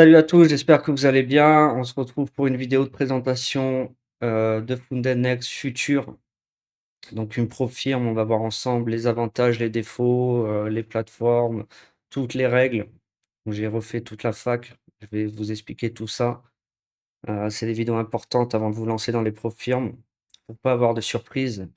Salut à tous, j'espère que vous allez bien. On se retrouve pour une vidéo de présentation de Founded Next Future. Donc une firme, on va voir ensemble les avantages, les défauts, les plateformes, toutes les règles. J'ai refait toute la fac, je vais vous expliquer tout ça. C'est des vidéos importantes avant de vous lancer dans les firmes pour pas avoir de surprise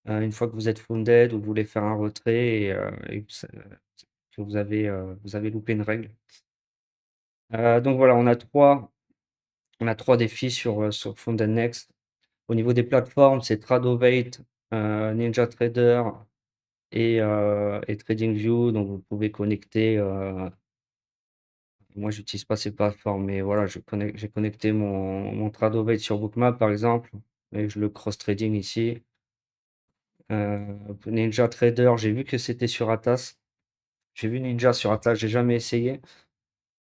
une fois que vous êtes Founded ou que vous voulez faire un retrait et que vous avez loupé une règle. Donc voilà, on a trois défis sur Founded Next. Au niveau des plateformes, c'est Tradovate, NinjaTrader et TradingView. Donc vous pouvez connecter, moi j'utilise pas ces plateformes, mais voilà, j'ai connecté mon Tradovate sur Bookmap par exemple et je le cross trading ici. NinjaTrader, j'ai vu que c'était sur Atas. J'ai vu Ninja sur Atas, j'ai jamais essayé,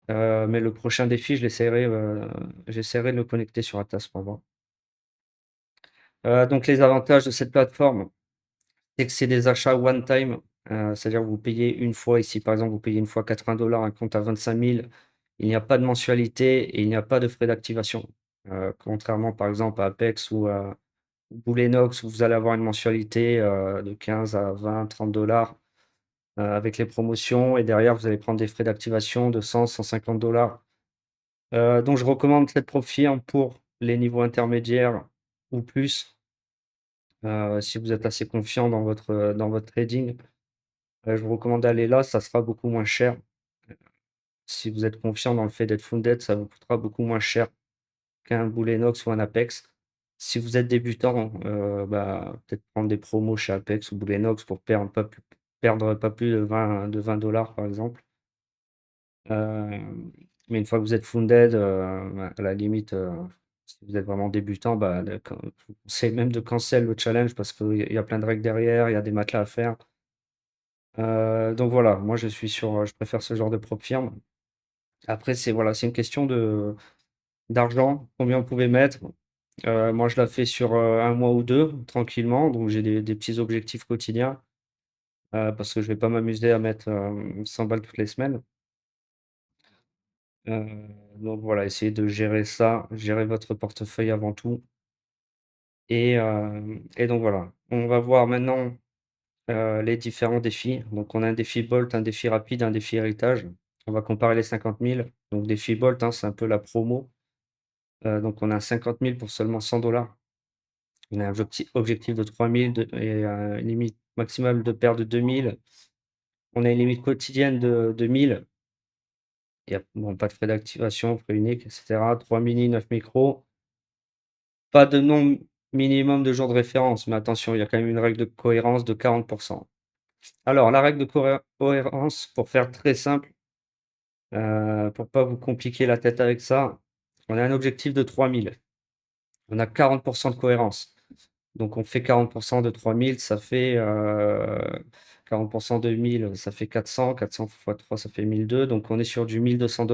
mais le prochain défi, j'essaierai de le connecter sur Atas pour voir. Donc les avantages de cette plateforme, c'est que c'est des achats one time, c'est-à-dire que vous payez une fois ici, par exemple, vous payez une fois 80 un compte à 25 000. Il n'y a pas de mensualité et il n'y a pas de frais d'activation. Contrairement, par exemple, à Apex ou à Boulenox où vous allez avoir une mensualité, de 15 à 20-30 avec les promotions et derrière, vous allez prendre des frais d'activation de 100-150. Donc je recommande cette firme pour les niveaux intermédiaires ou plus. Si vous êtes assez confiant dans votre trading, je vous recommande d'aller là, ça sera beaucoup moins cher. Si vous êtes confiant dans le fait d'être funded, ça vous coûtera beaucoup moins cher qu'un Bull ou un Apex. Si vous êtes débutant, bah, peut-être prendre des promos chez Apex ou Bull pour perdre pas plus de 20 par exemple. Mais une fois que vous êtes funded, bah, à la limite, si vous êtes vraiment débutant, bah, je vous conseille même de cancel le challenge parce qu'il y a plein de règles derrière, il y a des matelas à faire. Donc voilà, moi je préfère ce genre de firme. Après c'est une question d'argent, combien vous pouvez mettre. Moi je la fais sur, 1 mois ou 2 tranquillement, donc j'ai des petits objectifs quotidiens, parce que je vais pas m'amuser à mettre, 100 balles toutes les semaines. Donc voilà, essayez de gérer ça, gérer votre portefeuille avant tout et donc voilà. On va voir maintenant, les différents défis. Donc on a un défi Bolt, un défi rapide, un défi héritage. On va comparer les 50 000. Donc défi Bolt, hein, c'est un peu la promo. Donc on a 50 000 pour seulement 100. On a un objectif de 3 000 et une limite maximale de perte de 2 000. On a une limite quotidienne de 1 000. Il y a bon, pas de frais d'activation, frais uniques et cetera. 3 mini, 9 micros. Pas de nombre minimum de jours de référence, mais attention, il y a quand même une règle de cohérence de 40. Alors la règle de cohérence, pour faire très simple, pour pas vous compliquer la tête avec ça, on a un objectif de 3 000. On a 40 de cohérence. Donc on fait 40 de 3 000, ça fait, 40 de 1 000, ça fait 400. 400 fois 3, ça fait 1 200. Donc on est sur du 1 200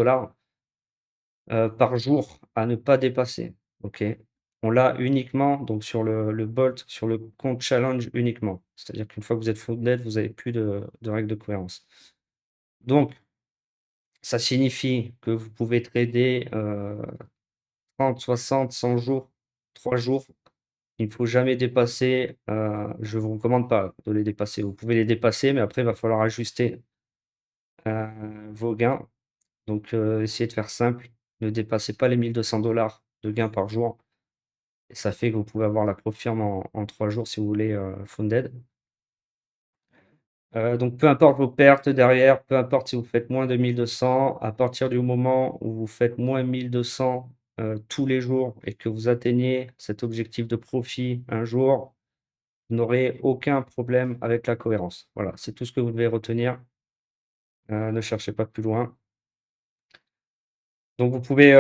par jour à ne pas dépasser. OK? On l'a uniquement donc sur le Bolt, sur le compte challenge uniquement. C'est-à-dire qu'une fois que vous êtes full net, vous n'avez plus de règle de cohérence. Donc ça signifie que vous pouvez trader, 30, 60, 100 jours, 3 jours. Il ne faut jamais dépasser, je ne vous recommande pas de les dépasser. Vous pouvez les dépasser, mais après il va falloir ajuster, vos gains. Donc essayez de faire simple, ne dépassez pas les 1 200 de gains par jour et ça fait que vous pouvez avoir la firme en 3 jours si vous voulez, funded. Donc peu importe vos pertes derrière, peu importe si vous faites moins de 1 200, à partir du moment où vous faites moins 1 200, tous les jours et que vous atteignez cet objectif de profit un jour, vous n'aurez aucun problème avec la cohérence. Voilà, c'est tout ce que vous devez retenir, ne cherchez pas plus loin. Donc vous pouvez,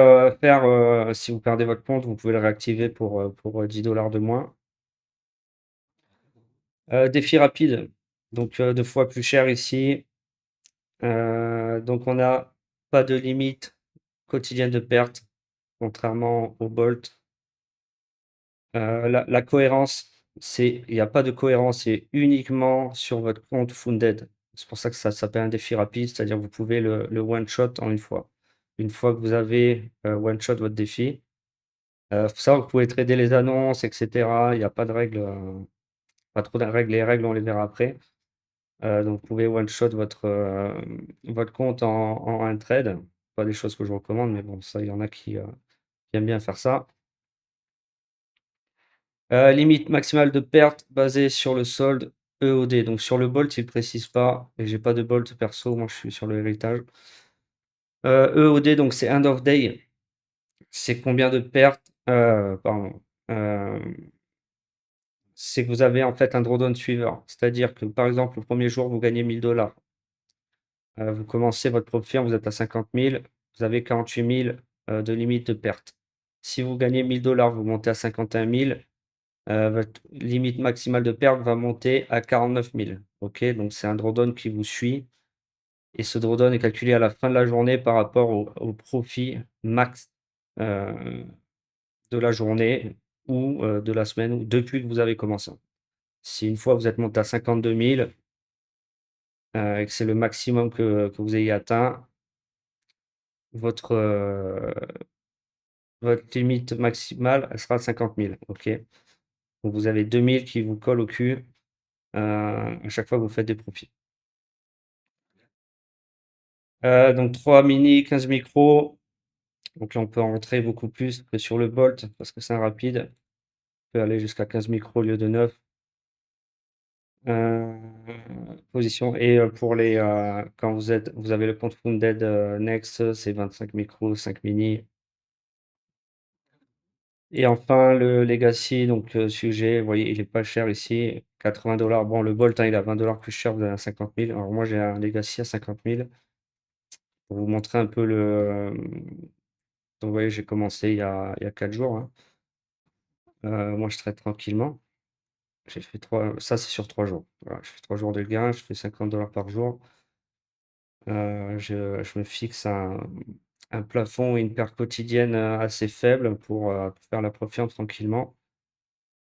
si vous perdez votre compte, vous pouvez le réactiver pour 10 de moins. Défi rapide, donc 2 fois plus cher ici. Donc on n'a pas de limite quotidienne de perte, contrairement au Bolt. La cohérence, il n'y a pas de cohérence, c'est uniquement sur votre compte funded. C'est pour ça que ça s'appelle un défi rapide, c'est-à-dire que vous pouvez le one shot en une fois. une fois que vous avez one shot votre défi. Faut savoir que vous pouvez trader les annonces, etc. Il n'y a pas de règles, pas trop de règles. Les règles, on les verra après. Donc vous pouvez one shot votre compte en un trade. Pas des choses que je recommande, mais bon, ça, il y en a qui aiment bien faire ça. Limite maximale de perte basée sur le solde EOD. Donc sur le Bolt, il ne précise pas, et j'ai pas de Bolt perso, moi je suis sur le héritage. EOD, donc c'est end of day. C'est combien de pertes? Pardon. C'est que vous avez en fait un drawdown suivant. C'est-à-dire que par exemple, le premier jour, vous gagnez 1000 $. Vous commencez votre profit, vous êtes à 50 000, vous avez 48 000 de limite de perte. Si vous gagnez 1000 $, vous montez à 51 000, votre limite maximale de perte va monter à 49 000. Ok, donc c'est un drawdown qui vous suit. Et ce drawdown est calculé à la fin de la journée par rapport au profit max de la journée ou de la semaine ou depuis que vous avez commencé. Si une fois vous êtes monté à 52 000 et que c'est le maximum que vous ayez atteint, votre limite maximale, elle sera de 50 000. Ok, donc vous avez 2000 qui vous collent au cul à chaque fois que vous faites des profits. Donc 3 mini, 15 micros. Donc là, on peut en rentrer beaucoup plus que sur le Bolt parce que c'est un rapide. On peut aller jusqu'à 15 micros au lieu de 9. Position. Et pour quand vous avez le compte Funded Next, c'est 25 micros, 5 mini. Et enfin, le Legacy, donc sujet, vous voyez, il est pas cher ici, 80 $. Bon, le Bolt, hein, il est à 20 $ plus cher, vous avez à 50 000. Alors moi, j'ai un Legacy à 50 000 pour vous montrer un peu donc vous voyez, j'ai commencé il y a 4 jours, hein. Moi, je trade tranquillement. J'ai fait ça c'est sur 3 jours. Voilà, je fais 3 jours de gain, je fais 50 $ par jour. Je me fixe un plafond et une perte quotidienne assez faible pour faire la profite tranquillement.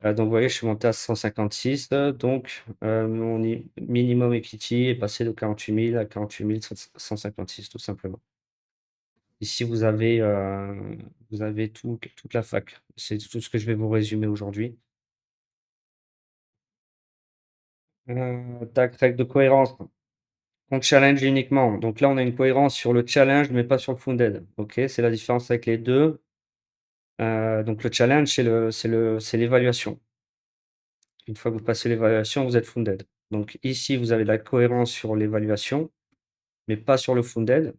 Donc vous voyez, je suis monté à 156, donc mon minimum equity est passé de 48 000 à 48 156 tout simplement. Ici, vous avez toute la fac. C'est tout ce que je vais vous résumer aujourd'hui. Tac, règle de cohérence. On challenge uniquement. Donc là, on a une cohérence sur le challenge, mais pas sur le funded. Ok, c'est la différence avec les deux. Donc le challenge, c'est l'évaluation. Une fois que vous passez l'évaluation, vous êtes funded. Donc ici, vous avez de la cohérence sur l'évaluation, mais pas sur le funded.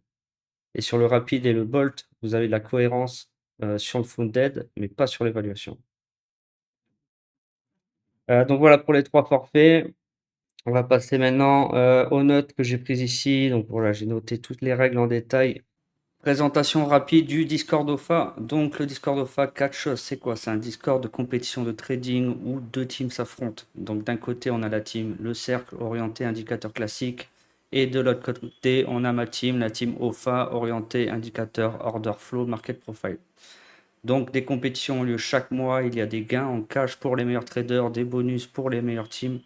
Et sur le rapide et le bolt, vous avez de la cohérence sur le funded, mais pas sur l'évaluation. Donc voilà pour les 3 forfaits. On va passer maintenant aux notes que j'ai prises ici. Donc voilà, j'ai noté toutes les règles en détail. Présentation rapide du Discord OFA. Donc le Discord OFA, 4 choses. C'est quoi? C'est un Discord de compétition de trading où deux teams s'affrontent. Donc d'un côté, on a la team Le Cercle, orienté indicateur classique. Et de l'autre côté, on a ma team, la team OFA, orientée indicateur order flow, market profile. Donc des compétitions ont lieu chaque mois. Il y a des gains en cash pour les meilleurs traders, des bonus pour les meilleures teams.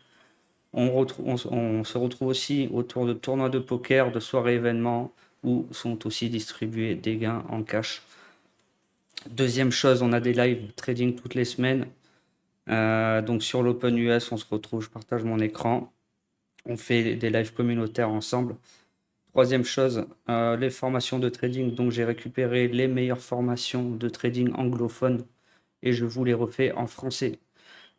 On se retrouve aussi autour de tournois de poker, de soirées événements où sont aussi distribués des gains en cash. Deuxième chose, on a des live trading toutes les semaines. Donc sur l'Open US, on se retrouve, je partage mon écran. On fait des lives communautaires ensemble. Troisième chose, les formations de trading. Donc j'ai récupéré les meilleures formations de trading anglophones et je vous les refais en français.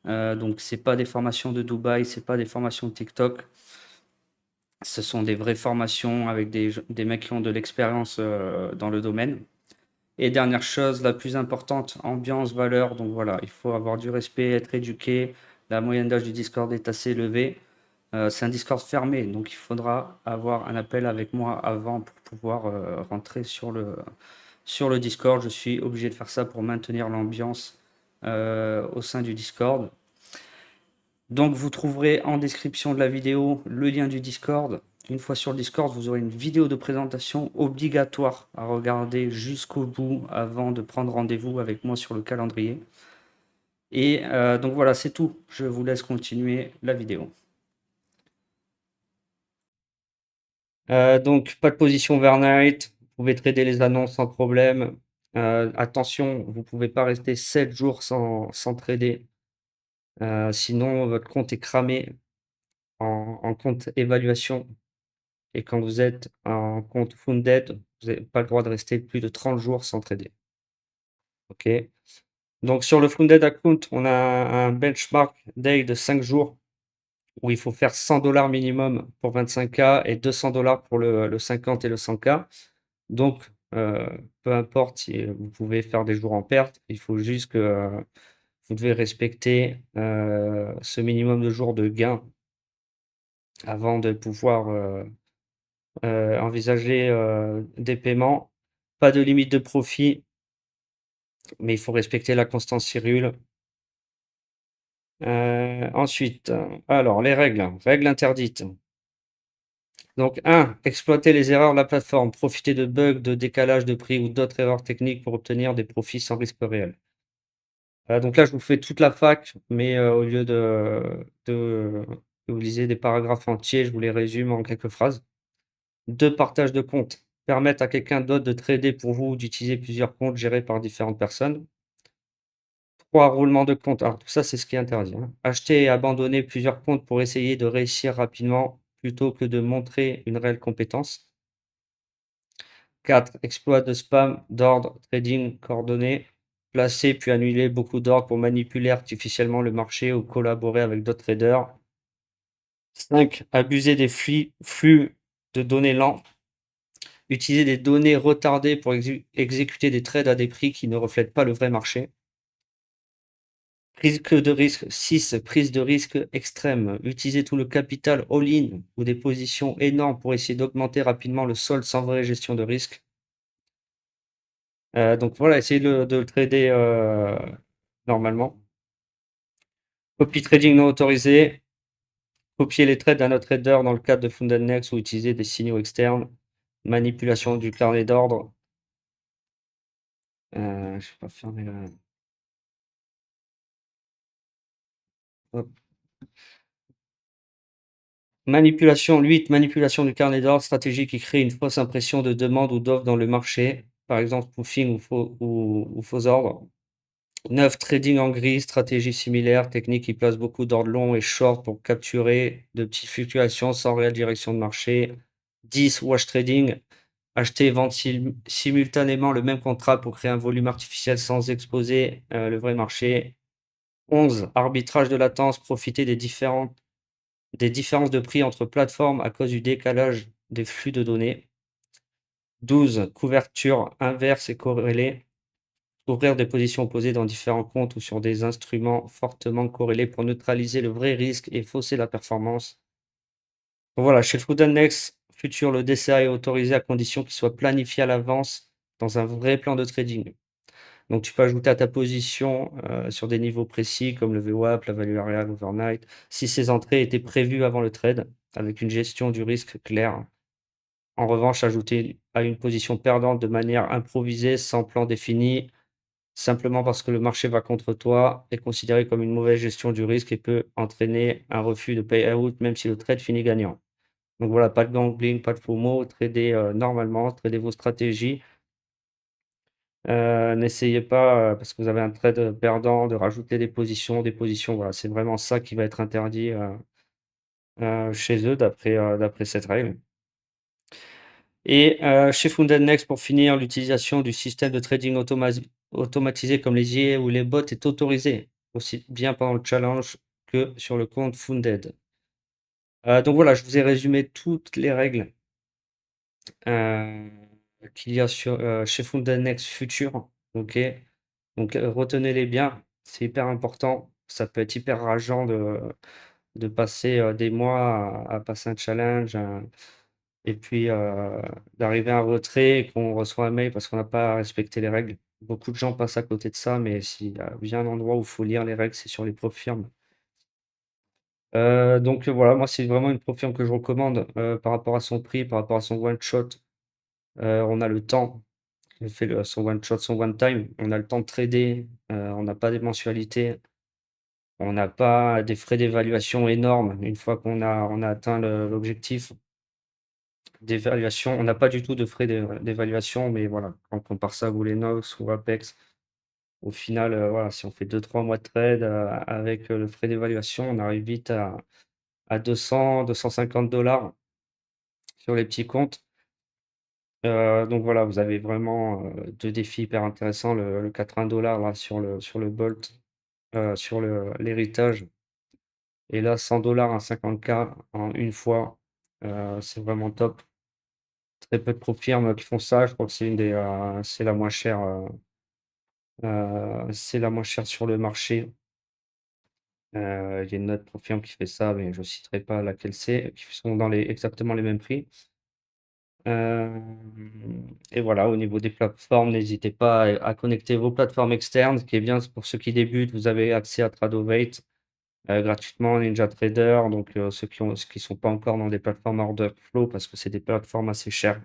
Donc c'est pas des formations de Dubaï, c'est pas des formations de TikTok. Ce sont des vraies formations avec des mecs qui ont de l'expérience dans le domaine. Et dernière chose, la plus importante, ambiance, valeur. Donc voilà, il faut avoir du respect, être éduqué. La moyenne d'âge du Discord est assez élevée. C'est un Discord fermé, donc il faudra avoir un appel avec moi avant pour pouvoir rentrer sur le Discord. Je suis obligé de faire ça pour maintenir l'ambiance au sein du Discord. Donc vous trouverez en description de la vidéo le lien du Discord. Une fois sur le Discord, vous aurez une vidéo de présentation obligatoire à regarder jusqu'au bout avant de prendre rendez-vous avec moi sur le calendrier. Et donc voilà, c'est tout. Je vous laisse continuer la vidéo. Donc pas de position overnight, pouvez trader les annonces sans problème. Attention, vous pouvez pas rester 7 jours sans trader, sinon votre compte est cramé en compte évaluation et quand vous êtes en compte funded, vous avez pas le droit de rester plus de 30 jours sans trader. OK? Donc sur le funded account, on a un benchmark day de 5 jours où il faut faire 100 minimum pour 25K et 200 pour le 50 et le 100K. Donc, peu importe si vous pouvez faire des jours en perte, il faut juste que, vous devez respecter, ce minimum de jours de gain avant de pouvoir, envisager, des paiements. Pas de limite de profit, mais il faut respecter la constance Cyril. Ensuite, alors les règles, règles interdites. Donc 1, exploiter les erreurs de la plateforme, profiter de bugs, de décalage de prix ou d'autres erreurs techniques pour obtenir des profits sans risque réel. Donc là, je vous fais toute la fac, mais au lieu de vous lisez des paragraphes entiers, je vous les résume en quelques phrases. 2, partage de comptes, permettre à quelqu'un d'autre de trader pour vous ou d'utiliser plusieurs comptes gérés par différentes personnes. 3, roulement de compte. Alors tout ça, c'est ce qui est interdit, hein. Acheter et abandonner plusieurs comptes pour essayer de réussir rapidement plutôt que de montrer une réelle compétence. 4, exploit de spam d'ordre trading coordonné, placer puis annuler beaucoup d'ordres pour manipuler artificiellement le marché ou collaborer avec d'autres traders. 5, abuser des flux de données lents, utiliser des données retardées pour exécuter des trades à des prix qui ne reflètent pas le vrai marché. Prise de risque 6, prise de risque extrême, utiliser tout le capital all-in ou des positions énormes pour essayer d'augmenter rapidement le solde sans vraie gestion de risque. Donc voilà, essayez de le trader, normalement. Copy trading non autorisé, copier les trades d'un autre trader dans le cadre de Funded Next ou utiliser des signaux externes. Manipulation du carnet d'ordre. Je vais pas fermer la hop. Manipulation 8, manipulation du carnet d'ordre, stratégie qui crée une fausse impression de demande ou d'offre dans le marché, par exemple spoofing ou faux ordres. 9, trading en gris, stratégie similaire, technique qui place beaucoup d'ordres longs et short pour capturer de petites fluctuations sans réelle direction de marché. 10, wash trading, acheter et vendre simultanément le même contrat pour créer un volume artificiel sans exposer le vrai marché. 11, arbitrage de latence, profiter des différences de prix entre plateformes à cause du décalage des flux de données. 12, couverture inverse et corrélée, ouvrir des positions opposées dans différents comptes ou sur des instruments fortement corrélés pour neutraliser le vrai risque et fausser la performance. Donc voilà, chez le Food Next futur, le DCA est autorisé à condition qu'il soit planifié à l'avance dans un vrai plan de trading. Donc tu peux ajouter à ta position, sur des niveaux précis comme le VWAP, la value réelle overnight, si ces entrées étaient prévues avant le trade, avec une gestion du risque claire. En revanche, ajouter à une position perdante de manière improvisée, sans plan défini, simplement parce que le marché va contre toi, est considéré comme une mauvaise gestion du risque et peut entraîner un refus de payout même si le trade finit gagnant. Donc voilà, pas de gambling, pas de FOMO, tradez, normalement, tradez vos stratégies. N'essayez pas, parce que vous avez un trade perdant, de rajouter des positions, voilà, c'est vraiment ça qui va être interdit, chez eux d'après cette règle. Et chez Funded Next, pour finir, l'utilisation du système de trading automatisé comme les IA ou les bots est autorisée, aussi bien pendant le challenge que sur le compte Funded. Donc voilà, je vous ai résumé toutes les règles, heu, qu'il y a chez Funded Next Future, OK? Donc retenez-les bien, c'est hyper important. Ça peut être hyper rageant de passer, des mois à passer un challenge, et puis, d'arriver à un retrait et qu'on reçoit un mail parce qu'on n'a pas respecté les règles. Beaucoup de gens passent à côté de ça, mais s'il y a bien un endroit où il faut lire les règles, c'est sur les ProFirmes. Donc voilà, moi, c'est vraiment une ProFirme que je recommande, par rapport à son prix, par rapport à son one shot. On a le temps. Il fait son one shot, son one time. On a le temps de trader, on n'a pas des mensualités, on n'a pas des frais d'évaluation énormes une fois qu'on a atteint l'objectif. d'évaluation. On n'a pas du tout de frais d'évaluation, mais voilà, quand on compare ça à Goulenox ou Apex, au final, voilà, si on fait 2-3 mois de trade, avec, le frais d'évaluation, on arrive vite à 200-250 sur les petits comptes. Donc voilà, vous avez vraiment, 2 défis hyper intéressants. Le 80 là sur le Bolt, sur l'héritage, et là 100 à 50K en une fois, c'est vraiment top. Très peu de firmes qui font ça. Je crois que c'est la moins chère, c'est la moins chère sur le marché. Il y a une autre firme qui fait ça, mais je ne citerai pas laquelle c'est, qui sont dans exactement les mêmes prix. Et voilà, au niveau des plateformes, n'hésitez pas à connecter vos plateformes externes. Ce qui est bien, c'est pour ceux qui débutent, vous avez accès à Tradovate, gratuitement, NinjaTrader, donc ceux qui sont pas encore dans des plateformes order flow, parce que c'est des plateformes assez chères,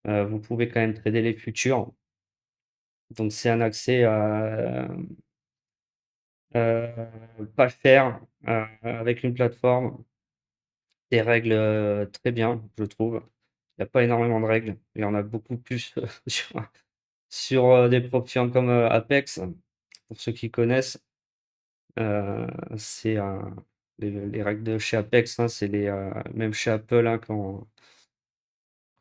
vous pouvez quand même trader les futurs. Donc c'est un accès, pas cher, avec une plateforme, des règles, très bien, je trouve. Il y a pas énormément de règles, il y en a beaucoup plus, des profils comme, Apex, pour ceux qui connaissent. Heu, c'est un les règles de chez Apex, hein, c'est même chez Apple, hein, quand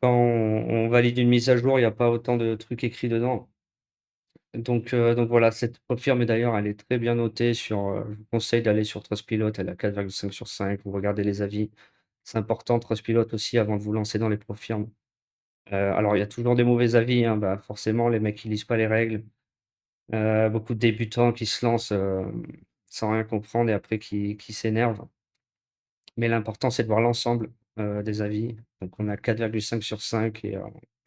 on valide une mise à jour, il y a pas autant de trucs écrits dedans. Donc voilà, cette firme, et d'ailleurs, elle est très bien notée je vous conseille d'aller sur Trustpilot, elle a 4,5/5, vous regardez les avis. C'est important Trustpilot aussi avant de vous lancer dans les firmes. Alors il y a toujours des mauvais avis, hein, bah, forcément les mecs ils lisent pas les règles. Beaucoup de débutants qui se lancent, sans rien comprendre, et après qui s'énervent. Mais l'important, c'est de voir l'ensemble, des avis. Donc on a 4,5/5, et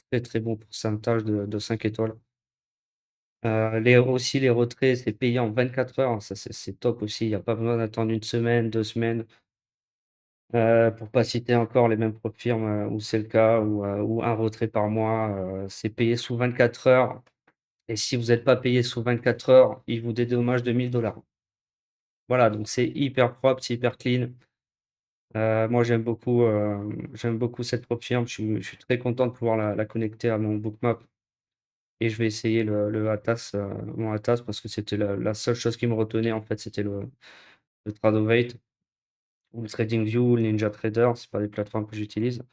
très, très bon pourcentage de 5 étoiles. Les retraits, c'est payé en 24 heures, ça c'est top aussi. Il y a pas besoin d'attendre une semaine, 2 semaines, pour pas citer encore les mêmes firmes, où c'est le cas, ou un retrait par mois, c'est payé sous 24 heures, et si vous êtes pas payé sous 24 heures, ils vous dédommagent de 1 000 $. Voilà, donc c'est hyper propre, c'est hyper clean. Moi j'aime beaucoup cette firme. Je suis très content de pouvoir la connecter à mon Bookmap, et je vais essayer le Atas, mon Atas, parce que c'était la seule chose qui me retenait en fait, c'était le Tradovate ou le TradingView ou le NinjaTrader. C'est pas des plateformes que j'utilise.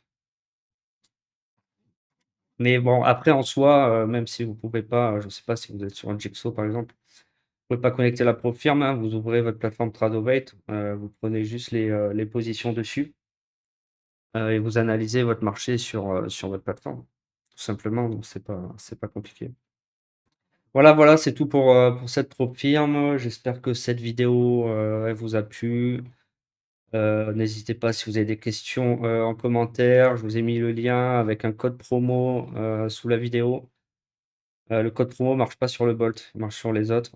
Mais bon, après en soi, même si vous pouvez pas, je sais pas si vous êtes sur un Jigsaw par exemple, vous pouvez pas connecter la firme, hein, vous ouvrez votre plateforme Tradovate, vous prenez juste les positions dessus. Et vous analysez votre marché sur votre plateforme, tout simplement, donc c'est pas compliqué. Voilà, voilà, c'est tout pour cette firme. J'espère que cette vidéo, elle vous a plu. N'hésitez pas si vous avez des questions, en commentaire. Je vous ai mis le lien avec un code promo, sous la vidéo. Le code promo marche pas sur le Bolt, il marche sur les autres.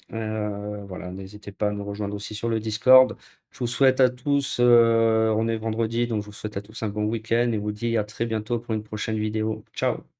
Voilà, n'hésitez pas à nous rejoindre aussi sur le Discord. Je vous souhaite à tous, on est vendredi, donc je vous souhaite à tous un bon week-end, et vous dis à très bientôt pour une prochaine vidéo. Ciao!